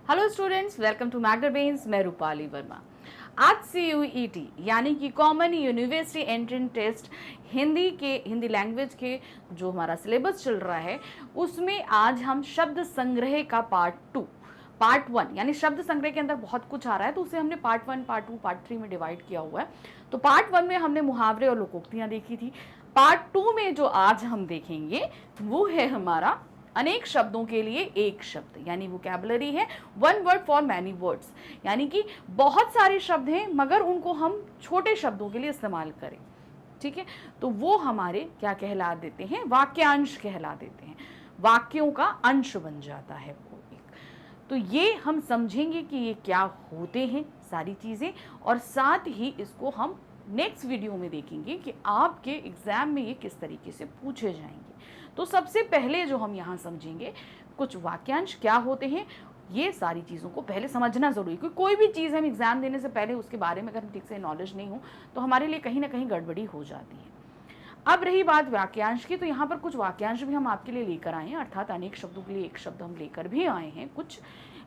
Hello students, welcome to Magnet Brains. मैं रूपाली वर्मा। आज से यूईटी यानी कि common university entrance test Hindi language के जो हमारा सिलेबस चल रहा है उसमें आज हम शब्द संग्रह का पार्ट 1 यानी शब्द संग्रह के अंदर बहुत कुछ आ रहा है, तो उसे हमने पार्ट 1, पार्ट 2, पार्ट 3 में डिवाइड किया हुआ है। तो पार्ट 1 में हमने मुहावरे और लोकोक्तियां देखी थी। पार्ट 2 में जो आज हम देखेंगे वो है हमारा अनेक शब्दों के लिए एक शब्द, यानी वोकैबुलरी है, one word for many words, यानी कि बहुत सारे शब्द हैं मगर उनको हम छोटे शब्दों के लिए इस्तेमाल करें। ठीक है, तो वो हमारे क्या कहला देते हैं, वाक्यांश कहला देते हैं, वाक्यों का अंश बन जाता है वो एक। तो ये हम समझेंगे कि ये क्या होते हैं सारी चीज़ें, और साथ ही इसको हम नेक्स्ट वीडियो में देखेंगे कि आपके एग्जाम में ये किस तरीके से पूछे जाएंगे। तो सबसे पहले जो हम यहाँ समझेंगे कुछ वाक्यांश क्या होते हैं, ये सारी चीज़ों को पहले समझना ज़रूरी है, क्योंकि कोई भी चीज़ हम एग्ज़ाम देने से पहले उसके बारे में अगर हम ठीक से नॉलेज नहीं हो तो हमारे लिए कहीं ना कहीं गड़बड़ी हो जाती है। अब रही बात वाक्यांश की, तो यहाँ पर कुछ वाक्यांश भी हम आपके लिए लेकर आए हैं, अर्थात अनेक शब्दों के लिए एक शब्द हम लेकर भी आए हैं कुछ।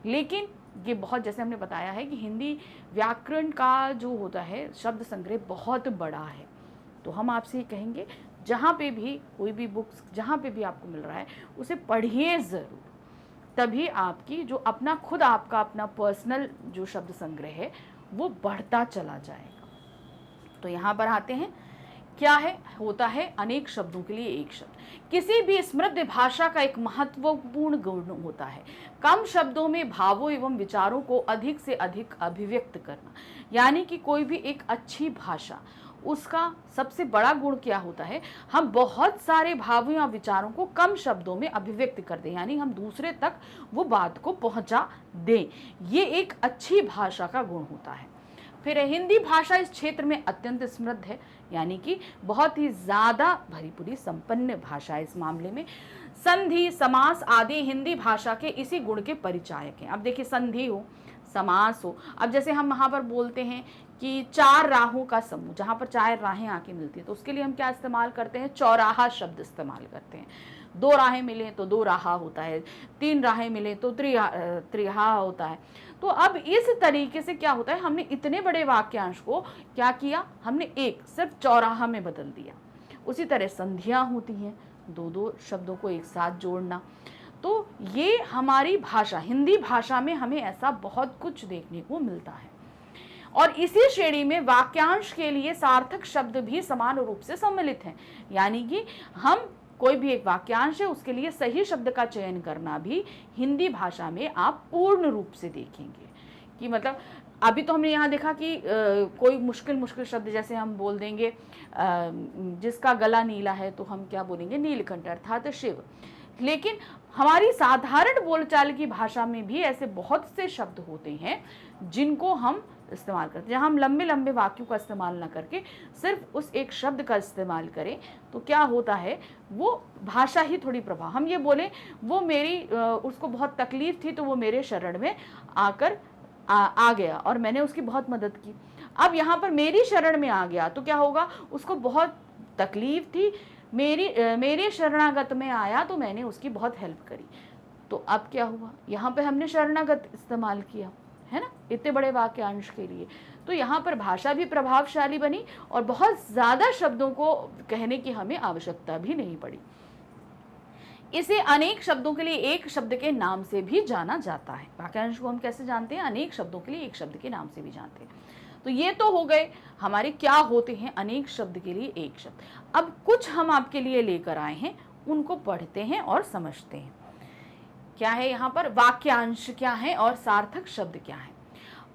लेकिन ये बहुत, जैसे हमने बताया है कि हिंदी व्याकरण का जो होता है शब्द संग्रह बहुत बड़ा है, तो हम आपसे ये कहेंगे जहाँ पे भी कोई भी बुक्स जहाँ पे भी आपको मिल रहा है उसे पढ़िए ज़रूर, तभी आपकी जो आपका अपना पर्सनल जो शब्द संग्रह है वो बढ़ता चला जाएगा। तो यहाँ पर आते हैं, क्या है होता है अनेक शब्दों के लिए एक शब्द। किसी भी समृद्ध भाषा का एक महत्वपूर्ण गुण होता है कम शब्दों में भावों एवं विचारों को अधिक से अधिक अभिव्यक्त करना। यानी कि कोई भी एक अच्छी भाषा, उसका सबसे बड़ा गुण क्या होता है, हम बहुत सारे भावों या विचारों को कम शब्दों में अभिव्यक्त कर दें, यानी हम दूसरे तक वो बात को पहुंचा दें। ये एक अच्छी भाषा का गुण होता है। फिर हिंदी भाषा इस क्षेत्र में अत्यंत समृद्ध है, यानी कि बहुत ही ज़्यादा भरी पूरी संपन्न भाषा है। इस मामले में संधि, समास आदि हिंदी भाषा के इसी गुण के परिचायक हैं। अब देखिए, संधि हो, समास हो, अब जैसे हम वहाँ पर बोलते हैं कि चार राहों का समूह, जहाँ पर चार राहें आके मिलती हैं, तो उसके लिए हम क्या इस्तेमाल करते हैं, चौराहा शब्द इस्तेमाल करते हैं। दो राहें मिले तो दो राहा होता है, तीन राहें मिले तो त्रिहा होता है। तो अब इस तरीके से क्या होता है, हमने इतने बड़े वाक्यांश को क्या किया, हमने एक सिर्फ चौराहा में बदल दिया। उसी तरह संधियाँ होती हैं, दो दो शब्दों को एक साथ जोड़ना। तो ये हमारी भाषा, हिंदी भाषा में हमें ऐसा बहुत कुछ देखने को मिलता है। और इसी श्रेणी में वाक्यांश के लिए सार्थक शब्द भी समान रूप से सम्मिलित हैं, यानी कि हम कोई भी एक वाक्यांश है उसके लिए सही शब्द का चयन करना भी हिंदी भाषा में आप पूर्ण रूप से देखेंगे। कि मतलब अभी तो हमने यहाँ देखा कि कोई मुश्किल शब्द, जैसे हम बोल देंगे जिसका गला नीला है तो हम क्या बोलेंगे, नीलकंठ अर्थात शिव। लेकिन हमारी साधारण बोलचाल की भाषा में भी ऐसे बहुत से शब्द होते हैं जिनको हम इस्तेमाल करते हैं। जहाँ हम लंबे लंबे वाक्यों का इस्तेमाल ना करके सिर्फ उस एक शब्द का इस्तेमाल करें, तो क्या होता है, वो भाषा ही थोड़ी प्रभाव। हम ये बोले वो मेरी उसको बहुत तकलीफ थी तो वो मेरे शरण में आकर आ गया और मैंने उसकी बहुत मदद की। अब यहाँ पर मेरी शरण में आ गया तो क्या होगा, उसको बहुत तकलीफ थी, मेरे शरणागत में आया तो मैंने उसकी बहुत हेल्प करी। तो अब क्या हुआ, यहाँ पे हमने शरणागत इस्तेमाल किया है ना, इतने बड़े वाक्यांश के लिए। तो यहाँ पर भाषा भी प्रभावशाली बनी और बहुत ज़्यादा शब्दों को कहने की हमें आवश्यकता भी नहीं पड़ी। इसे अनेक शब्दों के लिए एक शब्द के नाम से भी जाना जाता है। वाक्यांश को हम कैसे जानते हैं, अनेक शब्दों के लिए एक शब्द के नाम से भी जानते हैं। तो ये तो हो गए हमारे क्या होते हैं अनेक शब्द के लिए एक शब्द। अब कुछ हम आपके लिए लेकर आए हैं, उनको पढ़ते हैं और समझते हैं। क्या है यहाँ पर, वाक्यांश क्या है और सार्थक शब्द क्या है।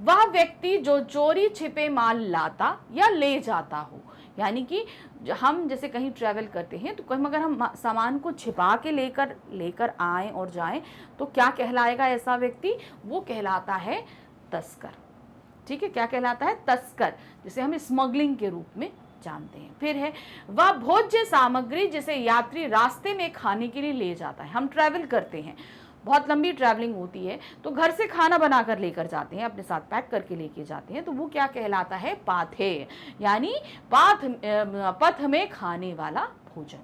वह व्यक्ति जो चोरी छिपे माल लाता या ले जाता हो, यानी कि हम जैसे कहीं ट्रैवल करते हैं तो कहीं अगर हम सामान को छिपा के लेकर आए और जाएं तो क्या कहलाएगा ऐसा व्यक्ति, वो कहलाता है तस्कर। ठीक है, क्या कहलाता है, तस्कर, जिसे हम स्मगलिंग के रूप में जानते हैं। फिर है वह भोज्य सामग्री जिसे यात्री रास्ते में खाने के लिए ले जाता है। हम ट्रैवल करते हैं, बहुत लंबी ट्रैवलिंग होती है तो घर से खाना बनाकर लेकर जाते हैं, अपने साथ पैक करके लेके जाते हैं, तो वो क्या कहलाता है, पाथेय, यानी पथ में खाने वाला भोजन।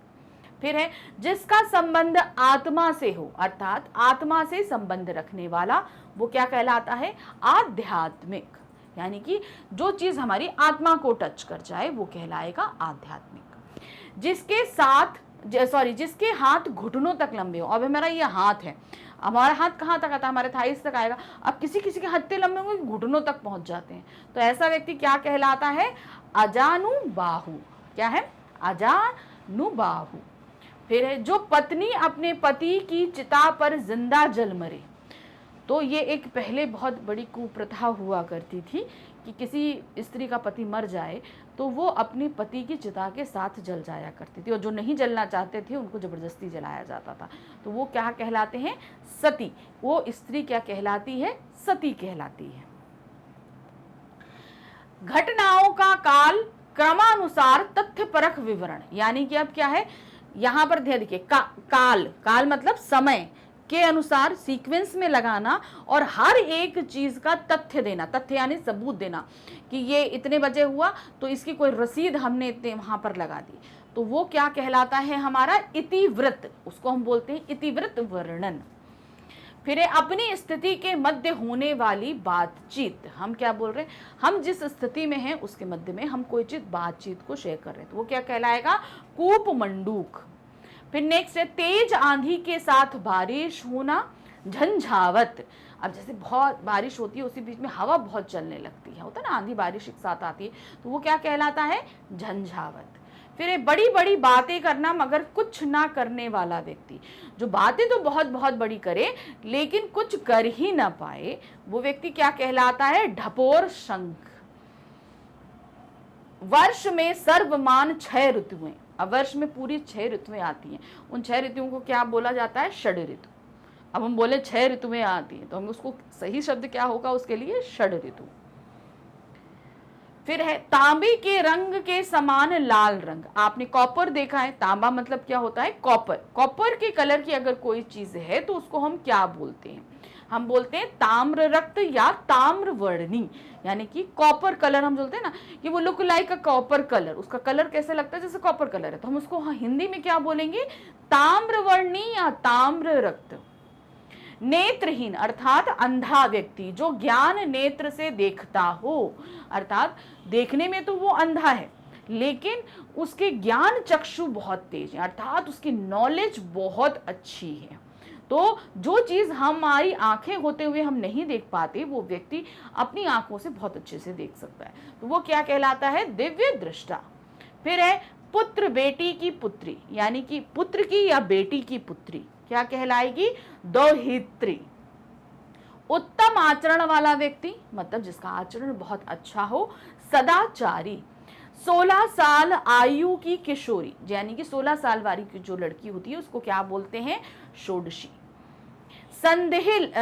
फिर है जिसका संबंध आत्मा से हो, अर्थात आत्मा से संबंध रखने वाला, वो क्या कहलाता है? आध्यात्मिक। यानी कि जो चीज हमारी आत्मा को टच कर जाए वो कहलाएगा आध्यात्मिक। जिसके हाथ घुटनों तक लंबे हो। अब हमारा ये हाथ है, हमारा हाथ कहाँ तक आता है? हमारे थाइस तक आएगा। अब किसी किसी के हाथ इतने लंबे होंगे घुटनों तक पहुंच जाते हैं, तो ऐसा व्यक्ति क्या कहलाता है? अजानुबाहु। क्या है? अजानुबाहु। फिर है जो पत्नी अपने पति की चिता पर जिंदा जल मरे। तो ये एक पहले बहुत बड़ी कुप्रथा हुआ करती थी कि किसी स्त्री का पति मर जाए तो वो अपने पति की चिता के साथ जल जाया करती थी, और जो नहीं जलना चाहते थे उनको जबरदस्ती जलाया जाता था। तो वो क्या कहलाते हैं? सती। वो स्त्री क्या कहलाती है? सती कहलाती है। घटनाओं का काल क्रमानुसार तथ्य परख विवरण। यानी कि अब क्या है यहां पर ध्यान देखिए, काल मतलब समय के अनुसार सीक्वेंस में लगाना और हर एक चीज का तथ्य देना। तथ्य यानी सबूत देना कि ये इतने बजे हुआ तो इसकी कोई रसीद हमने इतने वहां पर लगा दी। तो वो क्या कहलाता है? हमारा इतिवृत्त। उसको हम बोलते हैं इतिवृत्त वर्णन। फिर अपनी स्थिति के मध्य होने वाली बातचीत। हम क्या बोल रहे हैं? हम जिस स्थिति में हैं उसके मध्य में हम कोई चीज बातचीत को शेयर कर रहे हैं, तो वो क्या कहलाएगा? कूप मंडूक। फिर नेक्स्ट है तेज आंधी के साथ बारिश होना, झंझावत। अब जैसे बहुत बारिश होती है उसी बीच में हवा बहुत चलने लगती है, होता है ना, आंधी बारिश एक साथ आती है, तो वो क्या कहलाता है? झंझावत। फिर बड़ी बड़ी बातें करना मगर कुछ ना करने वाला व्यक्ति। जो बातें तो बहुत बहुत बड़ी करे लेकिन कुछ कर ही ना पाए, वो व्यक्ति क्या कहलाता है? ढपोर शंख। वर्ष में सर्वमान 6 ऋतुएं। अब वर्ष में पूरी 6 ऋतुएं आती हैं, उन 6 ऋतुओं को क्या बोला जाता है? षड ऋतु। अब हम बोले 6 ऋतुएं आती हैं तो हम उसको सही शब्द क्या होगा उसके लिए? षड ऋतु। फिर है तांबे के रंग के समान लाल रंग। आपने कॉपर देखा है, तांबा मतलब क्या होता है? कॉपर। कॉपर के कलर की अगर कोई चीज है तो उसको हम क्या बोलते हैं? हम बोलते हैं ताम्र रक्त या ताम्र वर्णी। यानी कि कॉपर कलर हम बोलते हैं ना कि वो look like a copper colour, उसका कलर कैसे लगता है? जैसे कॉपर कलर है, तो हम उसको हिंदी में क्या बोलेंगे? ताम्रवर्णी या ताम्र रक्त। नेत्रहीन अर्थात अंधा व्यक्ति, जो ज्ञान नेत्र से देखता हो, अर्थात देखने में तो वो अंधा है लेकिन उसके ज्ञान चक्षु बहुत तेज है, अर्थात उसकी नॉलेज बहुत अच्छी है। तो जो चीज हमारी आंखें होते हुए हम नहीं देख पाते वो व्यक्ति अपनी आंखों से बहुत अच्छे से देख सकता है, तो वो क्या कहलाता है? दिव्य दृष्टा। फिर है पुत्र बेटी की पुत्री, यानी कि पुत्र की या बेटी की पुत्री क्या कहलाएगी? दोहित्री। उत्तम आचरण वाला व्यक्ति मतलब जिसका आचरण बहुत अच्छा हो, सदाचारी। 16 साल आयु की किशोरी, यानी कि 16 साल वाली की जो लड़की होती है उसको क्या बोलते हैं? षोडशी।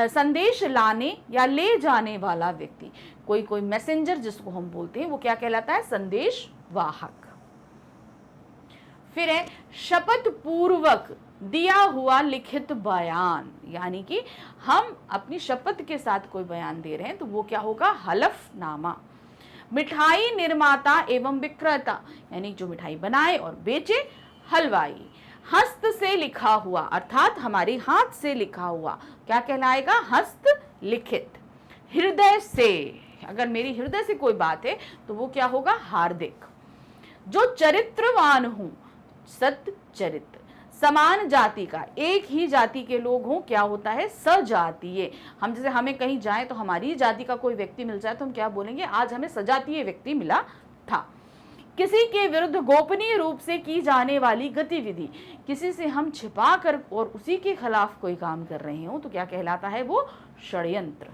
संदेश लाने या ले जाने वाला व्यक्ति, कोई मैसेंजर जिसको हम बोलते हैं वो क्या कहलाता है? संदेश वाहक। फिर है शपथ पूर्वक दिया हुआ लिखित बयान, यानी कि हम अपनी शपथ के साथ कोई बयान दे रहे हैं तो वो क्या होगा? हलफनामा। मिठाई निर्माता एवं विक्रेता, यानी जो मिठाई बनाए और बेचे, हलवाई। हस्त से लिखा हुआ अर्थात हमारे हाथ से लिखा हुआ क्या कहलाएगा? हस्त लिखित। हृदय से, अगर मेरी हृदय से कोई बात है तो वो क्या होगा? हार्दिक। जो चरित्रवान हूं, सत चरित्र। समान जाति का, एक ही जाति के लोग हों, क्या होता है? सजातीय। हम जैसे हमें कहीं जाए तो हमारी जाति का कोई व्यक्ति मिल जाए तो हम क्या बोलेंगे? आज हमें सजातीय व्यक्ति मिला था। किसी के विरुद्ध गोपनीय रूप से की जाने वाली गतिविधि, किसी से हम छिपा कर और उसी के खिलाफ कोई काम कर रहे हो तो क्या कहलाता है? वो षड्यंत्र।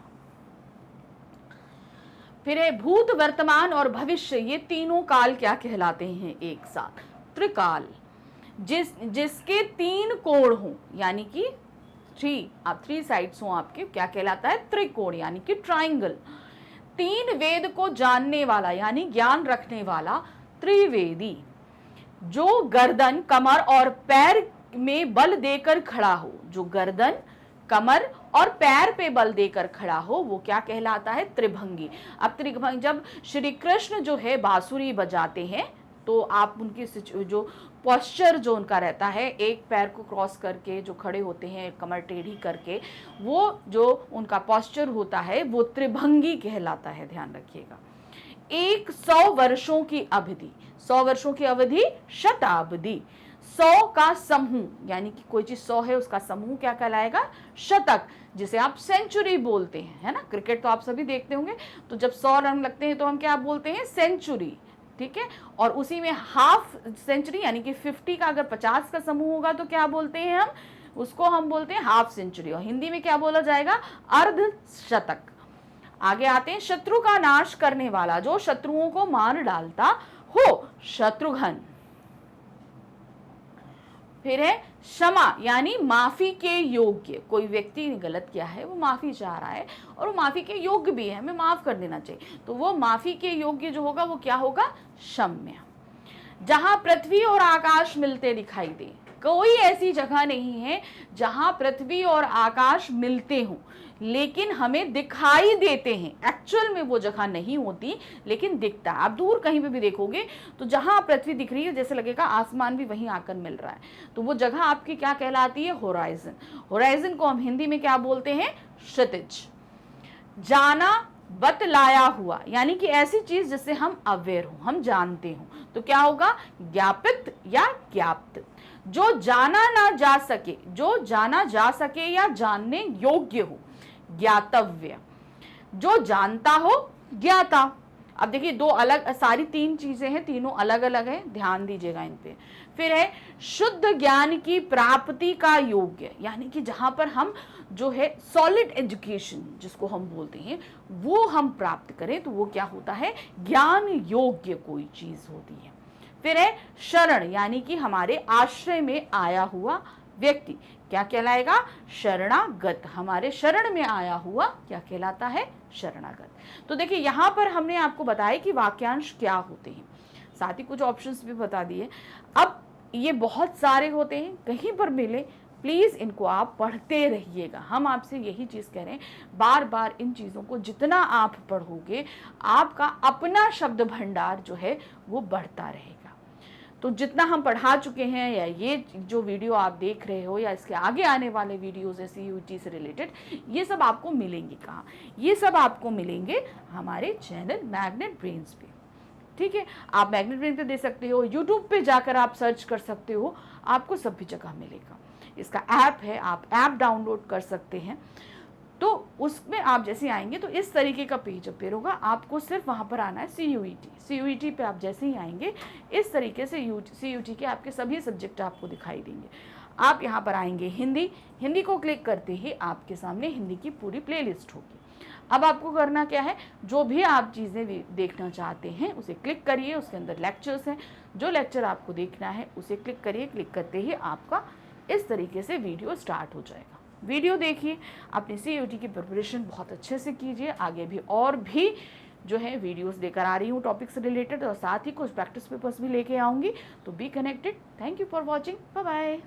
फिर है भूत, वर्तमान और भविष्य, ये तीनों काल क्या कहलाते हैं एक साथ? त्रिकाल। जिसके 3 कोण हो, यानी कि 3 साइड्स हो आपके, क्या कहलाता है? त्रिकोण, यानी कि ट्राइंगल। 3 वेद को जानने वाला यानी ज्ञान रखने वाला त्रिवेदी। जो गर्दन, कमर और पैर में बल देकर खड़ा हो, जो गर्दन, कमर और पैर पे बल देकर खड़ा हो, वो क्या कहलाता है? त्रिभंगी। अब त्रिभंगी, जब श्री कृष्ण जो है बांसुरी बजाते हैं तो आप उनकी जो पोस्चर जो उनका रहता है, एक पैर को क्रॉस करके जो खड़े होते हैं, कमर टेढ़ी करके, वो जो उनका पोस्चर होता है वो त्रिभंगी कहलाता है, ध्यान रखिएगा। 100 वर्षों की अवधि, 100 वर्षों की अवधि शताब्दी, 100 का समूह यानी कि कोई चीज 100 है उसका समूह क्या कहलाएगा, शतक, जिसे आप सेंचुरी बोलते हैं, है ना। क्रिकेट तो आप सभी देखते होंगे, तो जब 100 रन लगते हैं तो हम क्या बोलते हैं, सेंचुरी, ठीक है। और उसी में हाफ सेंचुरी यानी कि 50 का अगर 50 का समूह होगा तो क्या बोलते हैं हम, उसको हम बोलते हैं हाफ सेंचुरी, और हिंदी में क्या बोला जाएगा, अर्ध शतक। आगे आते हैं, शत्रु का नाश करने वाला, जो शत्रुओं को मार डालता हो, शत्रुघ्न। फिर है क्षमा यानी माफी के योग्य, कोई व्यक्ति ने गलत किया है, वो माफी चाह रहा है और वो माफी के योग्य भी है, हमें माफ कर देना चाहिए, तो वो माफी के योग्य जो होगा वो क्या होगा, क्षम्य। जहां पृथ्वी और आकाश मिलते दिखाई दे, कोई ऐसी जगह नहीं है जहां पृथ्वी और आकाश मिलते हों लेकिन हमें दिखाई देते हैं, एक्चुअल में वो जगह नहीं होती लेकिन दिखता है। आप दूर कहीं पे भी देखोगे तो जहां पृथ्वी दिख रही है जैसे लगेगा आसमान भी वहीं आकर मिल रहा है, तो वो जगह आपकी क्या कहलाती है, होराइजन। होराइजन को हम हिंदी में क्या बोलते हैं, क्षितिज। जाना बतलाया हुआ यानी कि ऐसी चीज जिससे हम अवेयर हो, हम जानते हो, तो क्या होगा, ज्ञापित या ज्ञाप्त। जो जाना ना जा सके, जो जाना जा सके या जानने योग्य हो, ज्ञातव्य। जो जानता हो, ज्ञाता। अब देखिए दो अलग, सारी 3 चीजें हैं, तीनों अलग अलग है, ध्यान दीजिएगा इन पे। फिर है शुद्ध ज्ञान की प्राप्ति का योग्य, यानी कि जहां पर हम जो है सॉलिड एजुकेशन जिसको हम बोलते हैं वो हम प्राप्त करें तो वो क्या होता है, ज्ञान योग्य कोई चीज होती है। फिर है शरण यानी कि हमारे आश्रय में आया हुआ व्यक्ति क्या कहलाएगा, शरणागत। हमारे शरण में आया हुआ क्या कहलाता है, शरणागत। तो देखिए यहां पर हमने आपको बताया कि वाक्यांश क्या होते हैं, साथ ही कुछ ऑप्शंस भी बता दिए। अब ये बहुत सारे होते हैं, कहीं पर मिले प्लीज इनको आप पढ़ते रहिएगा। हम आपसे यही चीज कह रहे हैं, बार बार इन चीजों को जितना आप पढ़ोगे आपका अपना शब्द भंडार जो है वो बढ़ता रहेगा। तो जितना हम पढ़ा चुके हैं या ये जो वीडियो आप देख रहे हो या इसके आगे आने वाले वीडियोस है CUET से रिलेटेड, ये सब आपको मिलेंगे कहाँ, ये सब आपको मिलेंगे हमारे चैनल मैग्नेट ब्रेन्स पे, ठीक है। आप मैग्नेट ब्रेन पे दे सकते हो, यूट्यूब पे जाकर आप सर्च कर सकते हो, आपको सब भी जगह मिलेगा। इसका ऐप है, आप ऐप डाउनलोड कर सकते हैं, तो उसमें आप जैसे आएंगे तो इस तरीके का पेज अपेयर होगा, आपको सिर्फ वहाँ पर आना है CUET पे आप जैसे ही आएंगे इस तरीके से CUET के आपके सभी सब्जेक्ट आपको दिखाई देंगे। आप यहाँ पर आएंगे हिंदी को क्लिक करते ही आपके सामने हिंदी की पूरी प्लेलिस्ट होगी। अब आपको करना क्या है, जो भी आप चीज़ें देखना चाहते हैं उसे क्लिक करिए, उसके अंदर लेक्चर्स हैं, जो लेक्चर आपको देखना है उसे क्लिक करिए, क्लिक करते ही आपका इस तरीके से वीडियो स्टार्ट हो जाएगा। वीडियो देखिए, अपनी CUET की प्रिपरेशन बहुत अच्छे से कीजिए। आगे भी और भी जो है वीडियोस लेकर आ रही हूँ टॉपिक से रिलेटेड, और साथ ही कुछ प्रैक्टिस पेपर्स भी लेके आऊँगी, तो be connected. Thank you for watching, bye bye.